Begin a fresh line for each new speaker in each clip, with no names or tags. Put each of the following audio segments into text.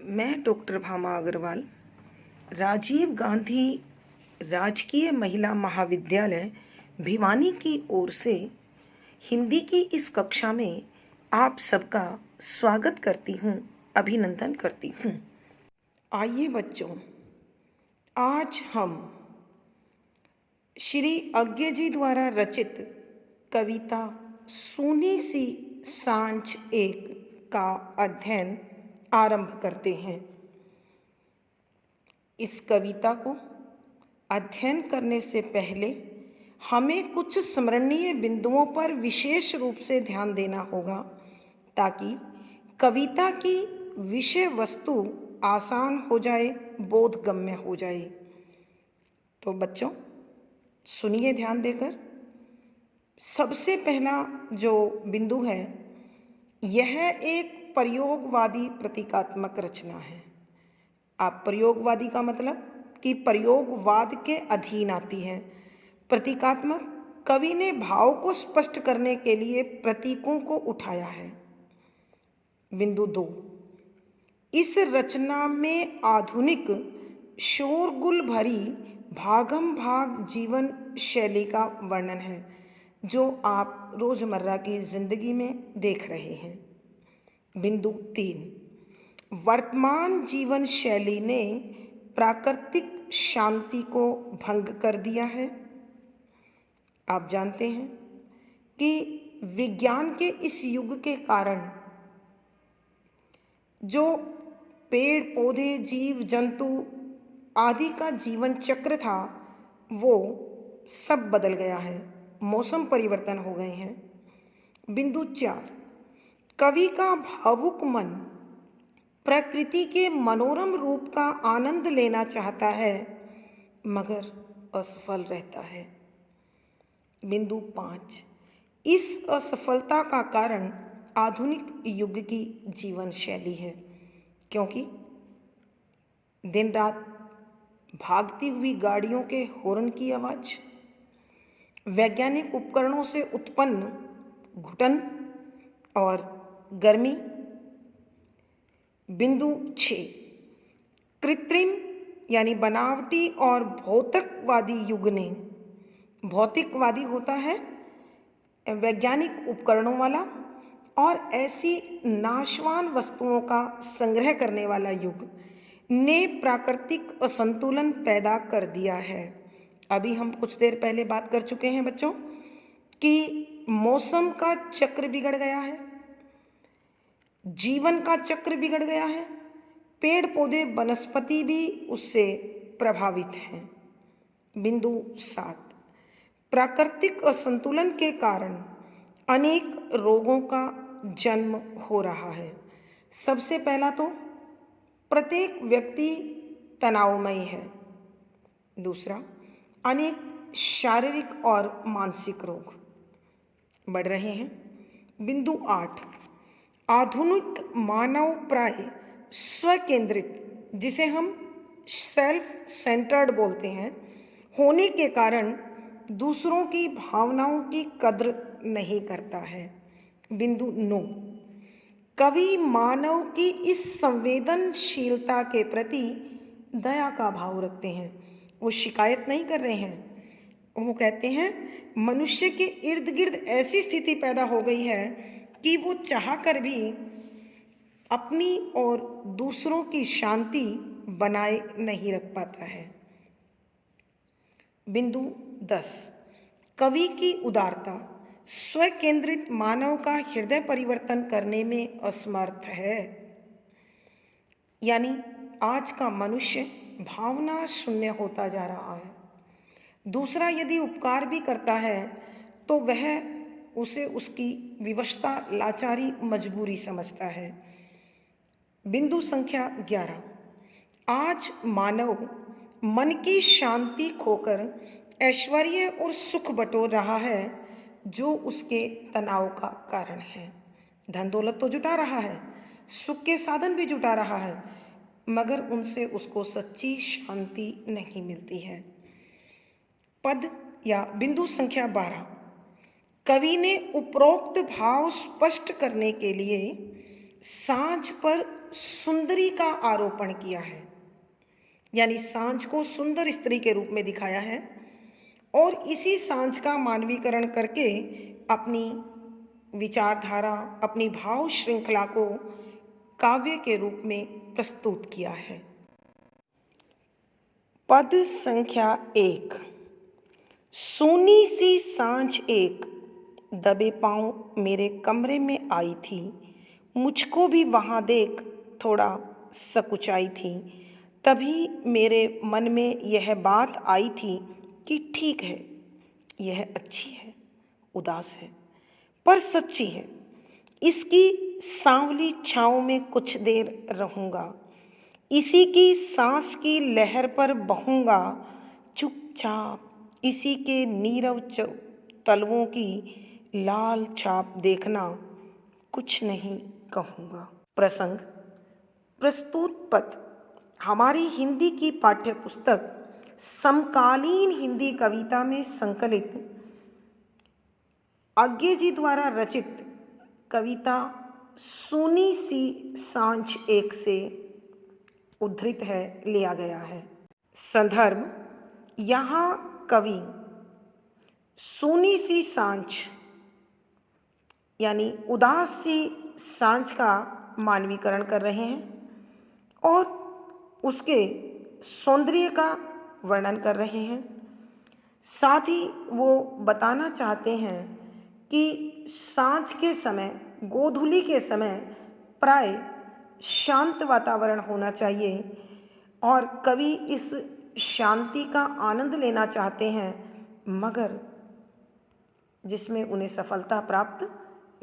मैं डॉक्टर भामा अग्रवाल राजीव गांधी राजकीय महिला महाविद्यालय भिवानी की ओर से हिंदी की इस कक्षा में आप सबका स्वागत करती हूँ, अभिनंदन करती हूँ। आइए बच्चों, आज हम श्री अज्ञे जी द्वारा रचित कविता सूनी सी सांझ एक का अध्ययन आरंभ करते हैं। इस कविता को अध्ययन करने से पहले हमें कुछ स्मरणीय बिंदुओं पर विशेष रूप से ध्यान देना होगा ताकि कविता की विषय वस्तु आसान हो जाए, बोधगम्य हो जाए। तो बच्चों सुनिए ध्यान देकर। सबसे पहला जो बिंदु है, यह एक प्रयोगवादी प्रतीकात्मक रचना है। आप प्रयोगवादी का मतलब कि प्रयोगवाद के अधीन आती है। प्रतीकात्मक, कवि ने भाव को स्पष्ट करने के लिए प्रतीकों को उठाया है। बिंदु 2, इस रचना में आधुनिक शोरगुल भरी भागम भाग जीवन शैली का वर्णन है जो आप रोजमर्रा की जिंदगी में देख रहे हैं। बिंदु 3, वर्तमान जीवन शैली ने प्राकृतिक शांति को भंग कर दिया है। आप जानते हैं कि विज्ञान के इस युग के कारण जो पेड़ पौधे, जीव जंतु आदि का जीवन चक्र था वो सब बदल गया है, मौसम परिवर्तन हो गए हैं। बिंदु 4, कवि का भावुक मन प्रकृति के मनोरम रूप का आनंद लेना चाहता है मगर असफल रहता है। बिंदु 5, इस असफलता का कारण आधुनिक युग की जीवन शैली है, क्योंकि दिन रात भागती हुई गाड़ियों के हॉर्न की आवाज़, वैज्ञानिक उपकरणों से उत्पन्न घुटन और गर्मी। बिंदु 6, कृत्रिम यानी बनावटी और भौतिकवादी युग ने, भौतिकवादी होता है वैज्ञानिक उपकरणों वाला और ऐसी नाशवान वस्तुओं का संग्रह करने वाला युग ने प्राकृतिक असंतुलन पैदा कर दिया है। अभी हम कुछ देर पहले बात कर चुके हैं बच्चों कि मौसम का चक्र बिगड़ गया है, जीवन का चक्र बिगड़ गया है, पेड़ पौधे वनस्पति भी उससे प्रभावित हैं। बिंदु 7, प्राकृतिक असंतुलन के कारण अनेक रोगों का जन्म हो रहा है। सबसे पहला तो प्रत्येक व्यक्ति तनावमयी है। दूसरा, अनेक शारीरिक और मानसिक रोग बढ़ रहे हैं। बिंदु 8, आधुनिक मानव प्राय स्वकेंद्रित, जिसे हम सेल्फ सेंटर्ड बोलते हैं, होने के कारण दूसरों की भावनाओं की कद्र नहीं करता है। बिंदु 9, कवि मानव की इस संवेदनशीलता के प्रति दया का भाव रखते हैं। वो शिकायत नहीं कर रहे हैं, वो कहते हैं मनुष्य के इर्द गिर्द ऐसी स्थिति पैदा हो गई है कि वो चाह कर भी अपनी और दूसरों की शांति बनाए नहीं रख पाता है। बिंदु 10, कवि की उदारता स्वकेंद्रित मानव का हृदय परिवर्तन करने में असमर्थ है। यानी आज का मनुष्य भावना शून्य होता जा रहा है। दूसरा यदि उपकार भी करता है तो वह उसे उसकी विवशता, लाचारी, मजबूरी समझता है। बिंदु संख्या 11, आज मानव मन की शांति खोकर ऐश्वर्य और सुख बटोर रहा है जो उसके तनाव का कारण है। धन दौलत तो जुटा रहा है, सुख के साधन भी जुटा रहा है, मगर उनसे उसको सच्ची शांति नहीं मिलती है। पद या बिंदु संख्या 12, कवि ने उपरोक्त भाव स्पष्ट करने के लिए सांझ पर सुंदरी का आरोपण किया है, यानी सांझ को सुंदर स्त्री के रूप में दिखाया है और इसी सांझ का मानवीकरण करके अपनी विचारधारा, अपनी भाव श्रृंखला को काव्य के रूप में प्रस्तुत किया है। पद संख्या 1। सोनी सी सांझ एक, दबे पांव मेरे कमरे में आई थी, मुझको भी वहाँ देख थोड़ा सकुचाई थी। तभी मेरे मन में यह बात आई थी कि ठीक है, यह अच्छी है, उदास है, पर सच्ची है। इसकी सांवली छाँव में कुछ देर रहूँगा, इसी की सांस की लहर पर बहूँगा, चुपचाप इसी के नीरव तलवों की लाल छाप देखना, कुछ नहीं कहूँगा। प्रसंग। प्रस्तुत पद हमारी हिंदी की पाठ्य पुस्तक समकालीन हिंदी कविता में संकलित अज्ञे जी द्वारा रचित कविता सोनी सी सांझ एक से उद्धृत है, लिया गया है। संदर्भ। यहाँ कवि सोनी सी सांझ यानी उदास सी सांझ का मानवीकरण कर रहे हैं और उसके सौंदर्य का वर्णन कर रहे हैं। साथ ही वो बताना चाहते हैं कि सांझ के समय, गोधूली के समय प्राय शांत वातावरण होना चाहिए और कवि इस शांति का आनंद लेना चाहते हैं, मगर जिसमें उन्हें सफलता प्राप्त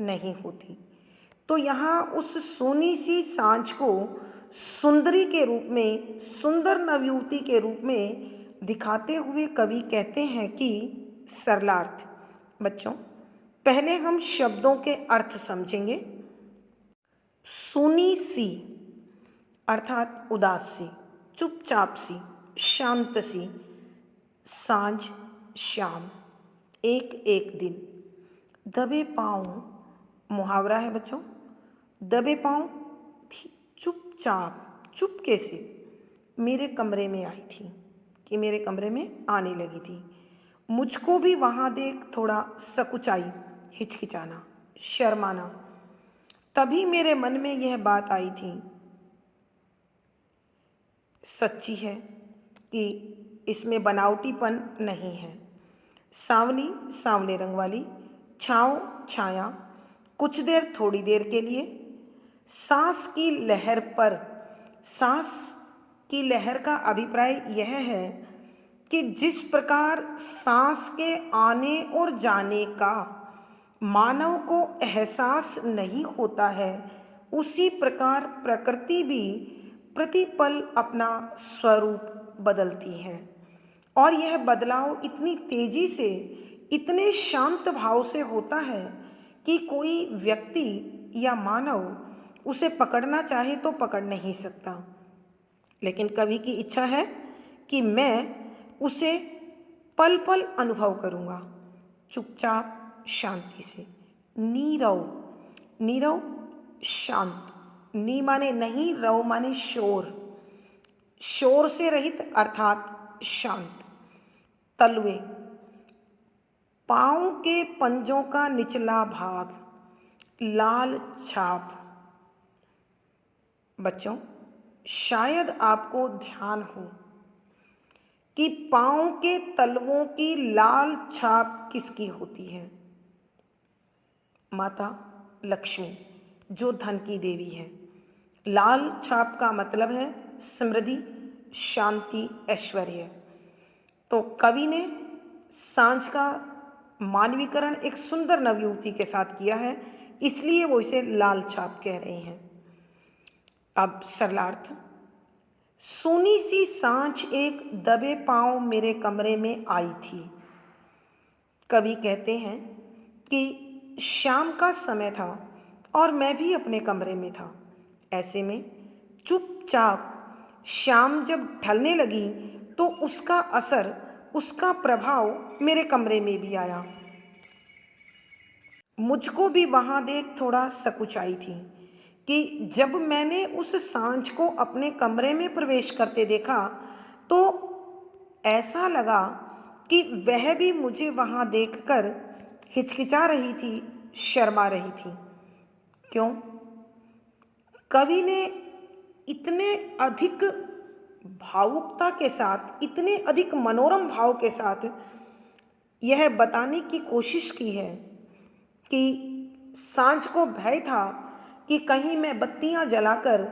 नहीं होती। तो यहाँ उस सोनी सी सांझ को सुंदरी के रूप में, सुंदर नवयुवती के रूप में दिखाते हुए कवि कहते हैं कि सरलार्थ। बच्चों, पहले हम शब्दों के अर्थ समझेंगे। सोनी सी अर्थात उदास सी, चुपचाप सी, शांत सी, सांझ, शाम, एक एक दिन। दबे पाँव मुहावरा है बच्चों। दबे पाँव थी, चुपचाप, चुपके से मेरे कमरे में आई थी, कि मेरे कमरे में आने लगी थी। मुझको भी वहाँ देख थोड़ा सकुचाई, हिचकिचाना, शर्माना। तभी मेरे मन में यह बात आई थी, सच्ची है कि इसमें बनावटीपन नहीं है। सांवली, सांवले रंग वाली, छाँव, छाया, कुछ देर, थोड़ी देर के लिए, सांस की लहर पर। सांस की लहर का अभिप्राय यह है कि जिस प्रकार सांस के आने और जाने का मानव को एहसास नहीं होता है, उसी प्रकार प्रकृति भी प्रतिपल अपना स्वरूप बदलती है और यह बदलाव इतनी तेजी से, इतने शांत भाव से होता है कि कोई व्यक्ति या मानव उसे पकड़ना चाहे तो पकड़ नहीं सकता। लेकिन कवि की इच्छा है कि मैं उसे पल पल अनुभव करूँगा, चुपचाप, शांति से। नीरव, नीरव शांत, नी माने नहीं, रव माने शोर, शोर से रहित अर्थात शांत। तलवे, पाँव के पंजों का निचला भाग, लाल छाप। बच्चों, शायद आपको ध्यान हो कि पाँव के तलवों की लाल छाप किसकी होती है? माता लक्ष्मी, जो धन की देवी है। लाल छाप का मतलब है समृद्धि, शांति, ऐश्वर्य। तो कवि ने सांझ का मानवीकरण एक सुंदर नवयुवती के साथ किया है, इसलिए वो इसे लाल छाप कह रहे हैं। अब सरलार्थ। सोनी सी सांझ एक, दबे पाँव मेरे कमरे में आई थी। कवि कहते हैं कि शाम का समय था और मैं भी अपने कमरे में था। ऐसे में चुपचाप शाम जब ढलने लगी तो उसका असर, उसका प्रभाव मेरे कमरे में भी आया। मुझको भी वहाँ देख थोड़ा सकुचाई थी, कि जब मैंने उस सांझ को अपने कमरे में प्रवेश करते देखा तो ऐसा लगा कि वह भी मुझे वहाँ देखकर हिचकिचा रही थी, शर्मा रही थी। क्यों? कवि ने इतने अधिक भावुकता के साथ, इतने अधिक मनोरम भाव के साथ यह बताने की कोशिश की है कि सांझ को भय था कि कहीं मैं बत्तियां जलाकर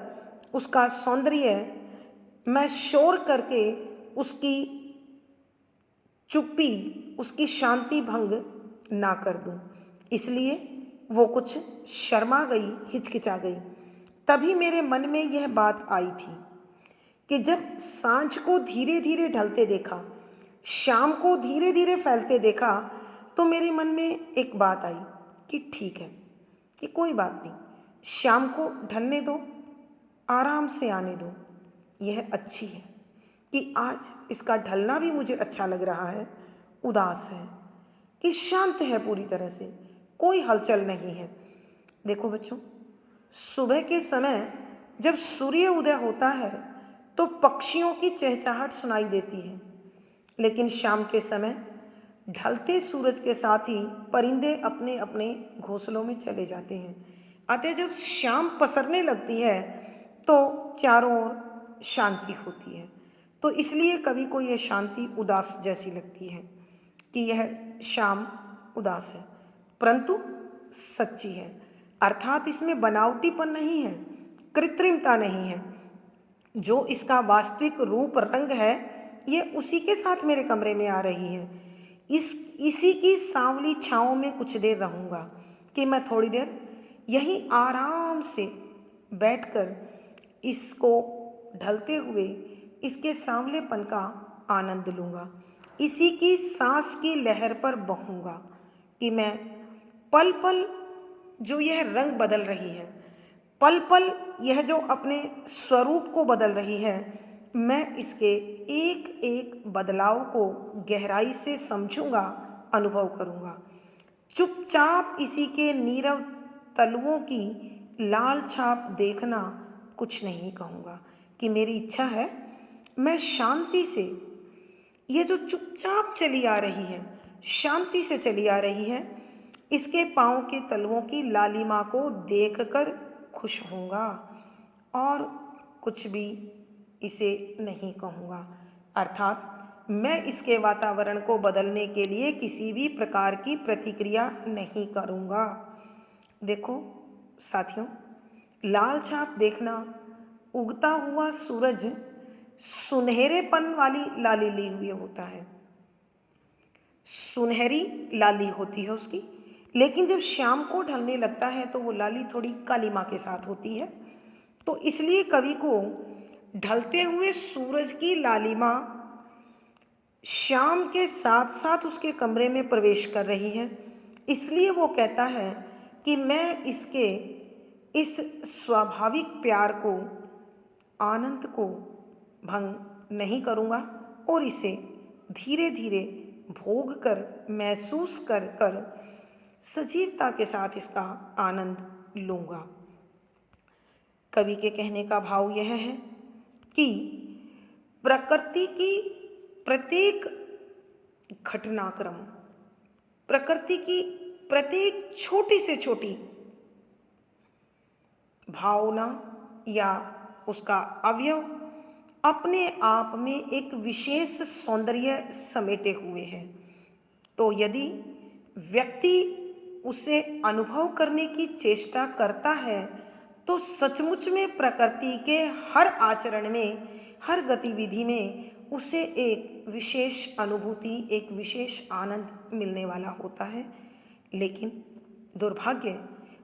उसका सौंदर्य, मैं शोर करके उसकी चुप्पी, उसकी शांति भंग ना कर दूं। इसलिए वो कुछ शर्मा गई, हिचकिचा गई। तभी मेरे मन में यह बात आई थी कि जब सांझ को धीरे धीरे ढलते देखा, शाम को धीरे धीरे फैलते देखा, तो मेरे मन में एक बात आई कि ठीक है, कि कोई बात नहीं, शाम को ढलने दो, आराम से आने दो। यह अच्छी है कि आज इसका ढलना भी मुझे अच्छा लग रहा है, उदास है, कि शांत है पूरी तरह से, कोई हलचल नहीं है। देखो बच्चों, सुबह के समय जब सूर्य उदय होता है तो पक्षियों की चहचहाहट सुनाई देती है, लेकिन शाम के समय ढलते सूरज के साथ ही परिंदे अपने अपने घोंसलों में चले जाते हैं। अतः जब शाम पसरने लगती है तो चारों ओर शांति होती है। तो इसलिए कवि को यह शांति उदास जैसी लगती है कि यह शाम उदास है, परंतु सच्ची है। अर्थात इसमें बनावटीपन नहीं है, कृत्रिमता नहीं है। जो इसका वास्तविक रूप रंग है, ये उसी के साथ मेरे कमरे में आ रही है। इसी की सांवली छाँव में कुछ देर रहूँगा कि मैं थोड़ी देर यहीं आराम से बैठकर इसको ढलते हुए, इसके सांवलेपन का आनंद लूँगा। इसी की सांस की लहर पर बहूँगा कि मैं पल पल जो यह रंग बदल रही है, पल पल यह जो अपने स्वरूप को बदल रही है, मैं इसके एक एक बदलाव को गहराई से समझूंगा, अनुभव करूंगा। चुपचाप इसी के नीरव तलुओं की लाल छाप देखना कुछ नहीं कहूँगा कि मेरी इच्छा है मैं शांति से, ये जो चुपचाप चली आ रही है, शांति से चली आ रही है, इसके पाँव के तलवों की लालिमा को देखकर खुश होऊंगा और कुछ भी इसे नहीं कहूँगा। अर्थात मैं इसके वातावरण को बदलने के लिए किसी भी प्रकार की प्रतिक्रिया नहीं करूँगा। देखो साथियों, लाल छाप देखना, उगता हुआ सूरज सुनहरेपन वाली लाली ली हुई होता है, सुनहरी लाली होती है उसकी, लेकिन जब शाम को ढलने लगता है तो वो लाली थोड़ी कालिमा के साथ होती है। तो इसलिए कवि को ढलते हुए सूरज की लालिमा शाम के साथ साथ उसके कमरे में प्रवेश कर रही है। इसलिए वो कहता है कि मैं इसके इस स्वाभाविक प्यार को, आनंद को भंग नहीं करूँगा और इसे धीरे धीरे भोग कर, महसूस कर कर सजीवता के साथ इसका आनंद लूँगा। कवि के कहने का भाव यह है कि प्रकृति की प्रत्येक घटनाक्रम, प्रकृति की प्रत्येक छोटी से छोटी भावना या उसका अवयव अपने आप में एक विशेष सौंदर्य समेटे हुए है। तो यदि व्यक्ति उसे अनुभव करने की चेष्टा करता है तो सचमुच में प्रकृति के हर आचरण में, हर गतिविधि में उसे एक विशेष अनुभूति, एक विशेष आनंद मिलने वाला होता है। लेकिन दुर्भाग्य,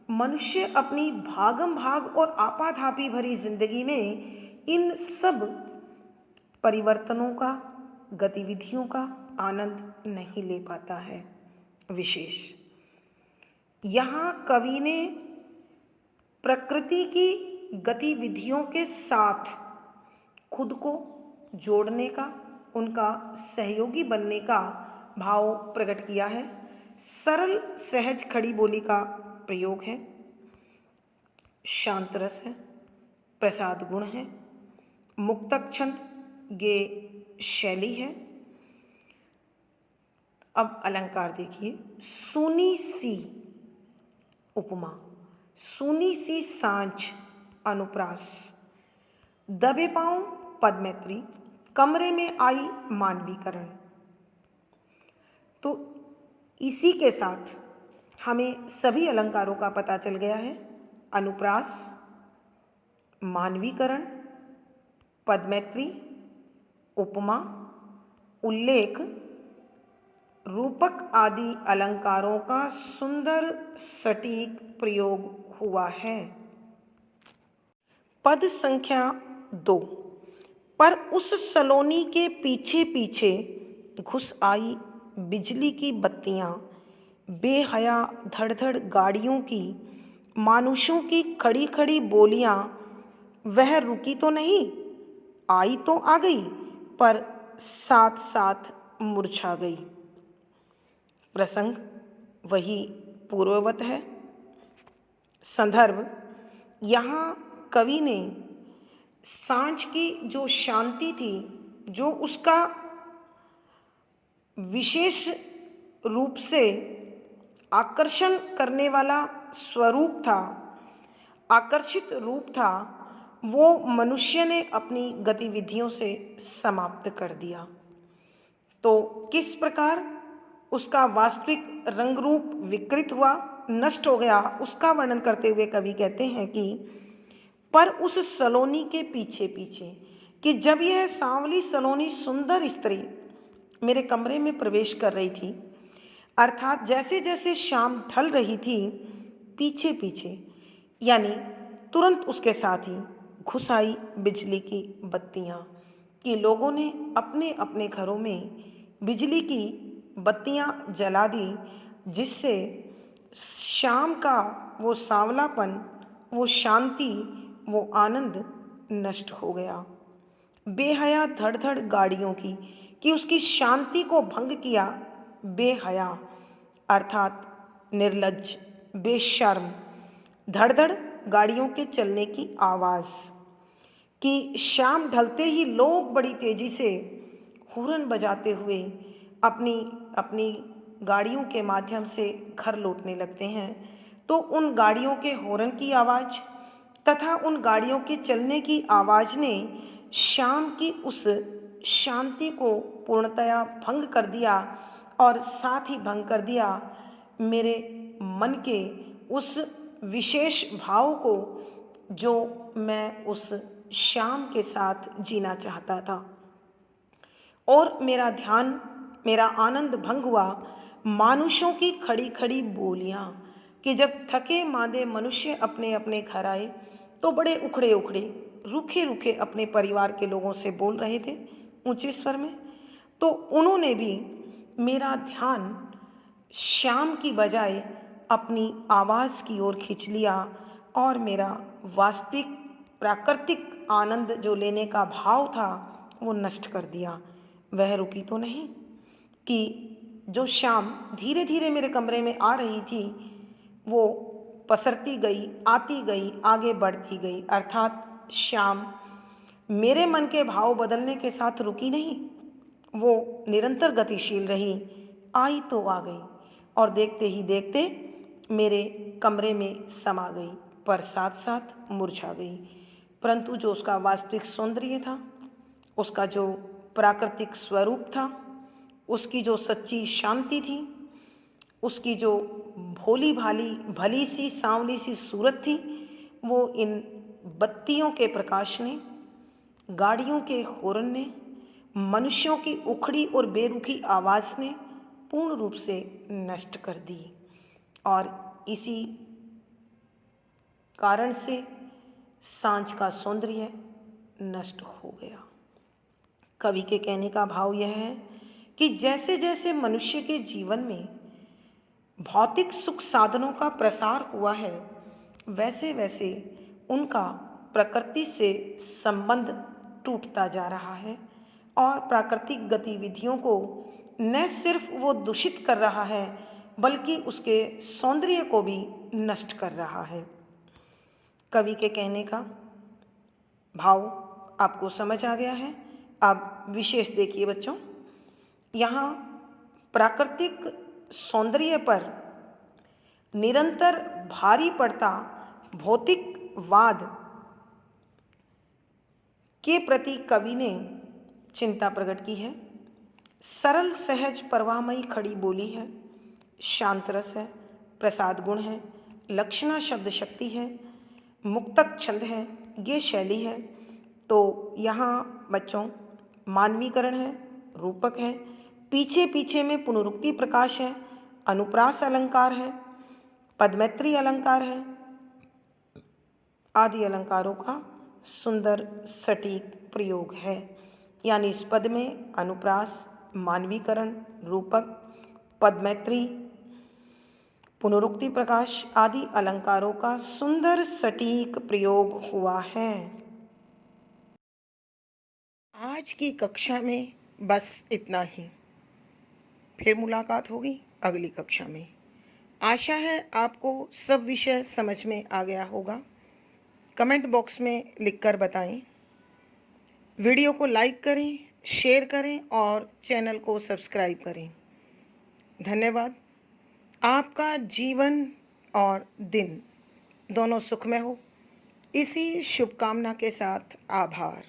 मनुष्य अपनी भागम भाग और आपाधापी भरी जिंदगी में इन सब परिवर्तनों का, गतिविधियों का आनंद नहीं ले पाता है। विशेष यहाँ कवि ने प्रकृति की गतिविधियों के साथ खुद को जोड़ने का, उनका सहयोगी बनने का भाव प्रकट किया है। सरल सहज खड़ी बोली का प्रयोग है। शांत रस है, प्रसाद गुण है, मुक्तक छंद गे शैली है। अब अलंकार देखिए, सूनी सी उपमा, सूनी सी सांझ अनुप्रास, दबे पांव पदमैत्री, कमरे में आई मानवीकरण। तो इसी के साथ हमें सभी अलंकारों का पता चल गया है। अनुप्रास, मानवीकरण, पदमैत्री, उपमा, उल्लेख, रूपक आदि अलंकारों का सुंदर सटीक प्रयोग हुआ है। पद संख्या 2, पर उस सलोनी के पीछे पीछे घुस आई बिजली की बत्तियां, बेहया धड़-धड़ गाड़ियों की, मानुषों की खड़ी खड़ी बोलियां, वह रुकी तो नहीं, आई तो आ गई, पर साथ साथ मुरझा गई। प्रसंग वही पूर्ववत है। संदर्भ, यहाँ कवि ने सांझ की जो शांति थी, जो उसका विशेष रूप से आकर्षण करने वाला स्वरूप था, आकर्षित रूप था, वो मनुष्य ने अपनी गतिविधियों से समाप्त कर दिया। तो किस प्रकार उसका वास्तविक रंग रूप विकृत हुआ, नष्ट हो गया, उसका वर्णन करते हुए कवि कहते हैं कि पर उस सलोनी के पीछे पीछे, कि जब यह सांवली सलोनी सुंदर स्त्री मेरे कमरे में प्रवेश कर रही थी, अर्थात जैसे जैसे शाम ढल रही थी, पीछे पीछे यानी तुरंत उसके साथ ही घुस आई बिजली की बत्तियां, कि लोगों ने अपने अपने घरों में बिजली की बत्तियां जला दी, जिससे शाम का वो सांवलापन, वो शांति, वो आनंद नष्ट हो गया। बेहया धड़ धड़ गाड़ियों की, कि उसकी शांति को भंग किया। बेहया अर्थात निर्लज्ज, बेशर्म, धड़ धड़ गाड़ियों के चलने की आवाज़, कि शाम ढलते ही लोग बड़ी तेज़ी से हॉर्न बजाते हुए अपनी अपनी गाड़ियों के माध्यम से घर लौटने लगते हैं। तो उन गाड़ियों के हॉर्न की आवाज़ तथा उन गाड़ियों के चलने की आवाज़ ने शाम की उस शांति को पूर्णतया भंग कर दिया, और साथ ही भंग कर दिया मेरे मन के उस विशेष भाव को जो मैं उस शाम के साथ जीना चाहता था। और मेरा ध्यान, मेरा आनंद भंग हुआ मानुषों की खड़ी खड़ी बोलियां, कि जब थके मांदे मनुष्य अपने अपने घर आए तो बड़े उखड़े उखड़े, रूखे रूखे अपने परिवार के लोगों से बोल रहे थे ऊंचे स्वर में। तो उन्होंने भी मेरा ध्यान शाम की बजाय अपनी आवाज़ की ओर खींच लिया, और मेरा वास्तविक प्राकृतिक आनंद जो लेने का भाव था वो नष्ट कर दिया। वह रुकी तो नहीं, कि जो शाम धीरे धीरे मेरे कमरे में आ रही थी, वो पसरती गई, आती गई, आगे बढ़ती गई, अर्थात शाम मेरे मन के भाव बदलने के साथ रुकी नहीं, वो निरंतर गतिशील रही, आई तो आ गई, और देखते ही देखते मेरे कमरे में समा गई, पर साथ साथ मुरझा गई। परंतु जो उसका वास्तविक सौंदर्य था, उसका जो प्राकृतिक स्वरूप था, उसकी जो सच्ची शांति थी, उसकी जो भोली भाली भली सी सांवली सी सूरत थी, वो इन बत्तियों के प्रकाश ने, गाड़ियों के हॉर्न ने, मनुष्यों की उखड़ी और बेरुखी आवाज़ ने पूर्ण रूप से नष्ट कर दी। और इसी कारण से सांझ का सौंदर्य नष्ट हो गया। कवि के कहने का भाव यह है कि जैसे जैसे मनुष्य के जीवन में भौतिक सुख साधनों का प्रसार हुआ है, वैसे वैसे उनका प्रकृति से संबंध टूटता जा रहा है, और प्राकृतिक गतिविधियों को न सिर्फ वो दूषित कर रहा है, बल्कि उसके सौंदर्य को भी नष्ट कर रहा है। कवि के कहने का भाव आपको समझ आ गया है। अब विशेष देखिए बच्चों, यहाँ प्राकृतिक सौंदर्य पर निरंतर भारी पड़ता भौतिकवाद के प्रति कवि ने चिंता प्रकट की है। सरल सहज परवाहमयी खड़ी बोली है, शांत रस है, प्रसाद गुण है, लक्षणा शब्द शक्ति है, मुक्तक छंद है, ये शैली है। तो यहाँ बच्चों मानवीकरण है, रूपक है, पीछे पीछे में पुनरुक्ति प्रकाश है, अनुप्रास अलंकार है, पदमैत्री अलंकार है, आदि अलंकारों का सुंदर सटीक प्रयोग है। यानी इस पद में अनुप्रास, मानवीकरण, रूपक, पदमैत्री, पुनरुक्ति प्रकाश आदि अलंकारों का सुंदर सटीक प्रयोग हुआ है। आज की कक्षा में बस इतना ही। फिर मुलाकात होगी अगली कक्षा में। आशा है आपको सब विषय समझ में आ गया होगा। कमेंट बॉक्स में लिखकर बताएं। वीडियो को लाइक करें, शेयर करें और चैनल को सब्सक्राइब करें। धन्यवाद। आपका जीवन और दिन दोनों सुखमय हो, इसी शुभकामना के साथ आभार।